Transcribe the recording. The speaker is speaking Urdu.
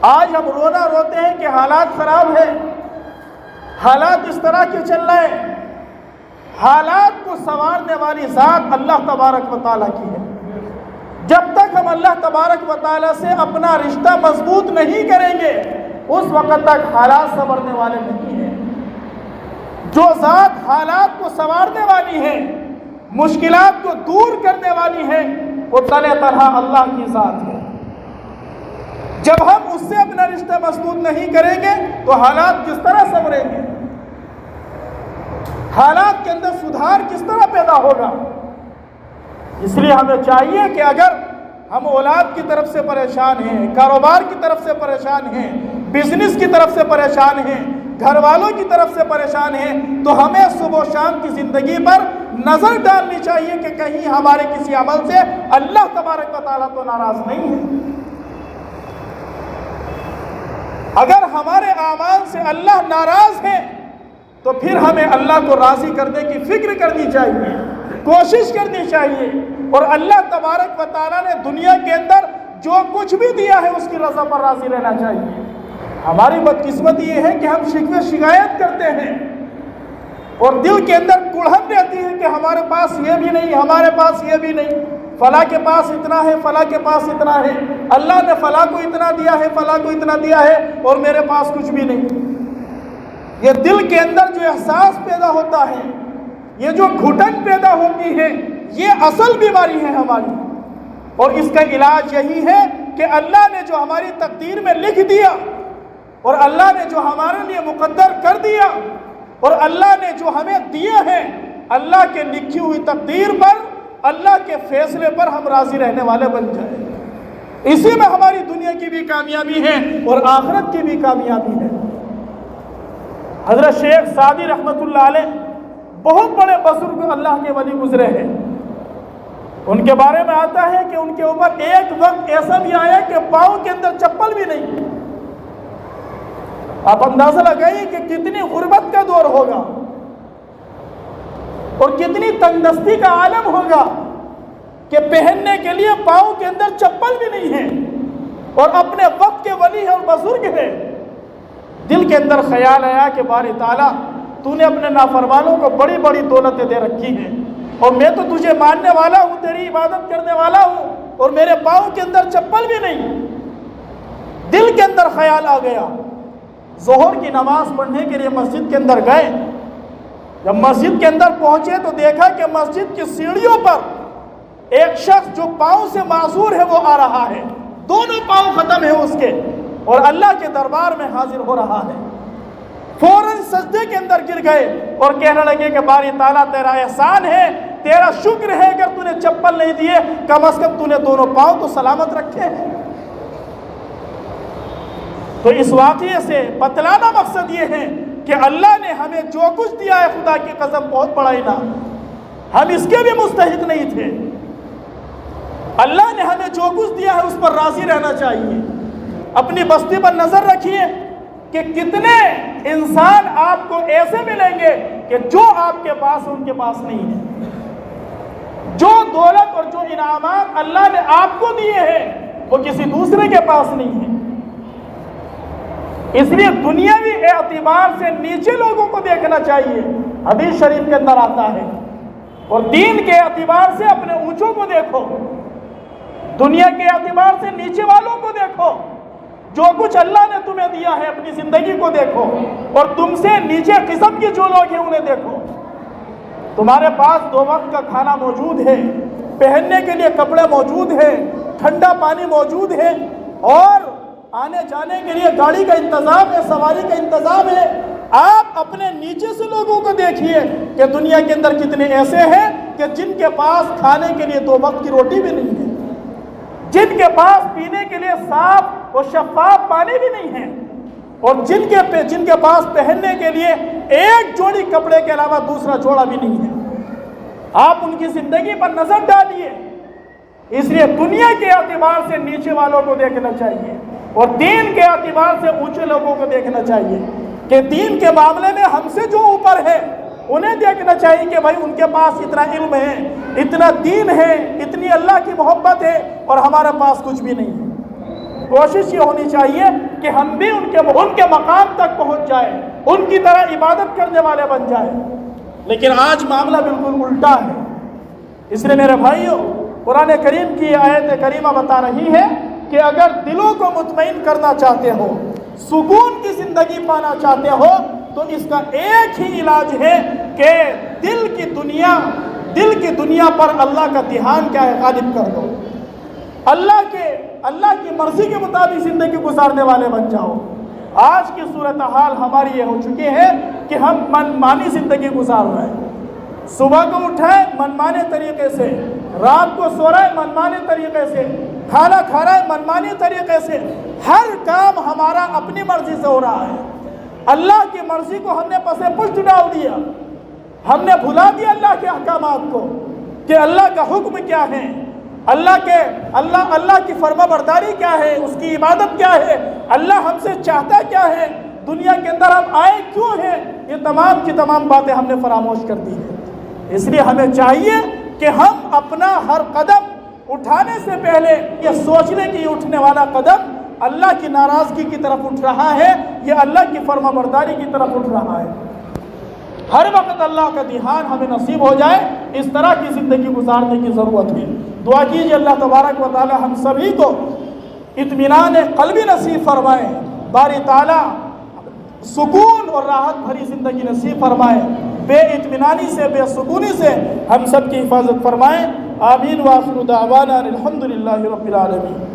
آج ہم رونا روتے ہیں کہ حالات خراب ہیں، حالات اس طرح کے چل رہے ہیں۔ حالات کو سنوارنے والی ذات اللہ تبارک و تعالیٰ کی ہے۔ جب تک ہم اللہ تبارک و تعالیٰ سے اپنا رشتہ مضبوط نہیں کریں گے، اس وقت تک حالات سنورنے والے نہیں ہیں۔ جو ذات حالات کو سنوارنے والی ہے، مشکلات کو دور کرنے والی ہے، وہ تنہا اللہ کی ذات ہے۔ جب ہم اس سے اپنا رشتہ مضبوط نہیں کریں گے تو حالات کس طرح سنوریں گے؟ حالات کے اندر سدھار کس طرح پیدا ہوگا؟ اس لیے ہمیں چاہیے کہ اگر ہم اولاد کی طرف سے پریشان ہیں، کاروبار کی طرف سے پریشان ہیں، بزنس کی طرف سے پریشان ہیں، گھر والوں کی طرف سے پریشان ہیں، تو ہمیں صبح و شام کی زندگی پر نظر ڈالنی چاہیے کہ کہیں ہمارے کسی عمل سے اللہ تبارک و تعالیٰ تو ناراض نہیں ہے۔ اگر ہمارے اعمال سے اللہ ناراض ہے تو پھر ہمیں اللہ کو راضی کرنے کی فکر کرنی چاہیے، کوشش کرنی چاہیے، اور اللہ تبارک و تعالیٰ نے دنیا کے اندر جو کچھ بھی دیا ہے اس کی رضا پر راضی رہنا چاہیے۔ ہماری بدقسمتی یہ ہے کہ ہم شکوے شکایت کرتے ہیں اور دل کے اندر کڑھن رہتی ہے کہ ہمارے پاس یہ بھی نہیں، ہمارے پاس یہ بھی نہیں، فلاں کے پاس اتنا ہے، فلاں کے پاس اتنا ہے، اللہ نے فلاں کو اتنا دیا ہے، فلاں کو اتنا دیا ہے، اور میرے پاس کچھ بھی نہیں۔ یہ دل کے اندر جو احساس پیدا ہوتا ہے، یہ جو گھٹن پیدا ہوتی ہے، یہ اصل بیماری ہے ہماری، اور اس کا علاج یہی ہے کہ اللہ نے جو ہماری تقدیر میں لکھ دیا، اور اللہ نے جو ہمارے لیے مقدر کر دیا، اور اللہ نے جو ہمیں دیا ہے، اللہ کے لکھی ہوئی تقدیر پر، اللہ کے فیصلے پر ہم راضی رہنے والے بن جائیں۔ اسی میں ہماری دنیا کی بھی کامیابی ہے اور آخرت کی بھی کامیابی ہے۔ حضرت شیخ سعدی رحمۃ اللہ علیہ بہت بڑے بزرگ اللہ کے ولی گزرے ہیں۔ ان کے بارے میں آتا ہے کہ ان کے اوپر ایک وقت ایسا بھی آیا کہ پاؤں کے اندر چپل بھی نہیں۔ آپ اندازہ لگائیے کہ کتنی غربت کا دور ہوگا اور کتنی تنگدستی کا عالم ہوگا کہ پہننے کے لیے پاؤں کے اندر چپل بھی نہیں ہے، اور اپنے وقت کے ولی اور بزرگ ہے۔ دل کے اندر خیال آیا کہ باری تعالیٰ تو نے اپنے نافرمانوں کو بڑی بڑی دولتیں دے رکھی ہیں، اور میں تو تجھے ماننے والا ہوں، تیری عبادت کرنے والا ہوں، اور میرے پاؤں کے اندر چپل بھی نہیں۔ دل کے اندر خیال آ گیا۔ ظہر کی نماز پڑھنے کے لیے مسجد کے اندر گئے۔ جب مسجد کے اندر پہنچے تو دیکھا کہ مسجد کی سیڑھیوں پر ایک شخص جو پاؤں سے معذور ہے وہ آ رہا ہے، دونوں پاؤں ختم ہیں اس کے، اور اللہ کے دربار میں حاضر ہو رہا ہے۔ فوراً سجدے کے اندر گر گئے اور کہنے لگے کہ باری تعالیٰ تیرا احسان ہے، تیرا شکر ہے، اگر تو نے چپل نہیں دیے کم از کم تو نے دونوں پاؤں تو سلامت رکھے ہیں۔ تو اس واقعے سے بتلانا مقصد یہ ہے کہ اللہ نے ہمیں جو کچھ دیا ہے، خدا کی قسم بہت بڑا انعام، ہم اس کے بھی مستحق نہیں تھے۔ اللہ نے ہمیں جو کچھ دیا ہے اس پر راضی رہنا چاہیے۔ اپنی بستی پر نظر رکھیے کہ کتنے انسان آپ کو ایسے ملیں گے کہ جو آپ کے پاس ان کے پاس نہیں ہے۔ جو دولت اور جو انعامات اللہ نے آپ کو دیے ہیں وہ کسی دوسرے کے پاس نہیں ہے۔ اس لیے دنیاوی اعتبار سے نیچے لوگوں کو دیکھنا چاہیے، حدیث شریف کے اندر آتا ہے، اور دین کے اعتبار سے اپنے اونچوں کو دیکھو، دنیا کے اعتبار سے نیچے والوں کو دیکھو۔ جو کچھ اللہ نے تمہیں دیا ہے اپنی زندگی کو دیکھو، اور تم سے نیچے قسم کے جو لوگ ہیں انہیں دیکھو۔ تمہارے پاس 2 وقت کا کھانا موجود ہے، پہننے کے لیے کپڑے موجود ہیں، ٹھنڈا پانی موجود ہے، اور آنے جانے کے لیے گاڑی کا انتظام ہے، سواری کا انتظام ہے۔ آپ اپنے نیچے سے لوگوں کو دیکھیے کہ دنیا کے اندر کتنے ایسے ہیں کہ جن کے پاس کھانے کے لیے 2 وقت کی روٹی بھی نہیں ہے، جن کے پاس پینے کے لیے صاف اور شفاف پانی بھی نہیں ہے، اور جن کے پاس پہننے کے لیے ایک جوڑی کپڑے کے علاوہ دوسرا جوڑا بھی نہیں ہے۔ آپ ان کی زندگی پر نظر ڈالیے۔ اس لیے دنیا کے اعتبار سے نیچے والوں کو دیکھنا چاہیے، اور دین کے اعتبار سے اونچے لوگوں کو دیکھنا چاہیے کہ دین کے معاملے میں ہم سے جو اوپر ہے انہیں دیکھنا چاہیے کہ بھائی ان کے پاس اتنا علم ہے، اتنا دین ہے، اتنی اللہ کی محبت ہے، اور ہمارے پاس کچھ بھی نہیں ہے۔ کوشش یہ ہونی چاہیے کہ ہم بھی ان کے مقام تک پہنچ جائیں، ان کی طرح عبادت کرنے والے بن جائیں۔ لیکن آج معاملہ بالکل الٹا ہے۔ اس لیے میرے بھائیوں، قرآن کریم کی آیت کریمہ بتا رہی ہے کہ اگر دلوں کو مطمئن کرنا چاہتے ہو، سکون کی زندگی پانا چاہتے ہو، تو اس کا ایک ہی علاج ہے کہ دل کی دنیا پر اللہ کا دھیان کیا ہے غالب کر دو، اللہ کی مرضی کے مطابق زندگی گزارنے والے بن جاؤ۔ آج کی صورتحال ہماری یہ ہو چکی ہے کہ ہم منمانی زندگی گزار رہے ہیں۔ صبح کو اٹھائے منمانے طریقے سے، رات کو سو رہے منمانے طریقے سے، کھانا کھا رہے منمانی طریقے سے، ہر کام ہمارا اپنی مرضی سے ہو رہا ہے۔ اللہ کی مرضی کو ہم نے پس پشت ڈال دیا، ہم نے بھلا دیا اللہ کے احکامات کو کہ اللہ کا حکم کیا ہے، اللہ کی فرما برداری کیا ہے، اس کی عبادت کیا ہے، اللہ ہم سے چاہتا کیا ہے، دنیا کے اندر ہم آئے کیوں ہیں، یہ تمام کی تمام باتیں ہم نے فراموش کر دی ہیں۔ اس لیے ہمیں چاہیے کہ ہم اپنا ہر قدم اٹھانے سے پہلے یہ سوچ لیں کہ یہ اٹھنے والا قدم اللہ کی ناراضگی کی طرف اٹھ رہا ہے، یہ اللہ کی فرما برداری کی طرف اٹھ رہا ہے۔ ہر وقت اللہ کا دھیان ہمیں نصیب ہو جائے، اس طرح کی زندگی گزارنے کی ضرورت ہے۔ دعا کیجیے اللہ تبارک و تعالی ہم سبھی کو اطمینان قلبی نصیب فرمائے، باری تعالی سکون اور راحت بھری زندگی نصیب فرمائے، بے اطمینانی سے، بے سکونی سے ہم سب کی حفاظت فرمائے۔ آمین وآخر دعوانا الحمدللہ رب العالمین۔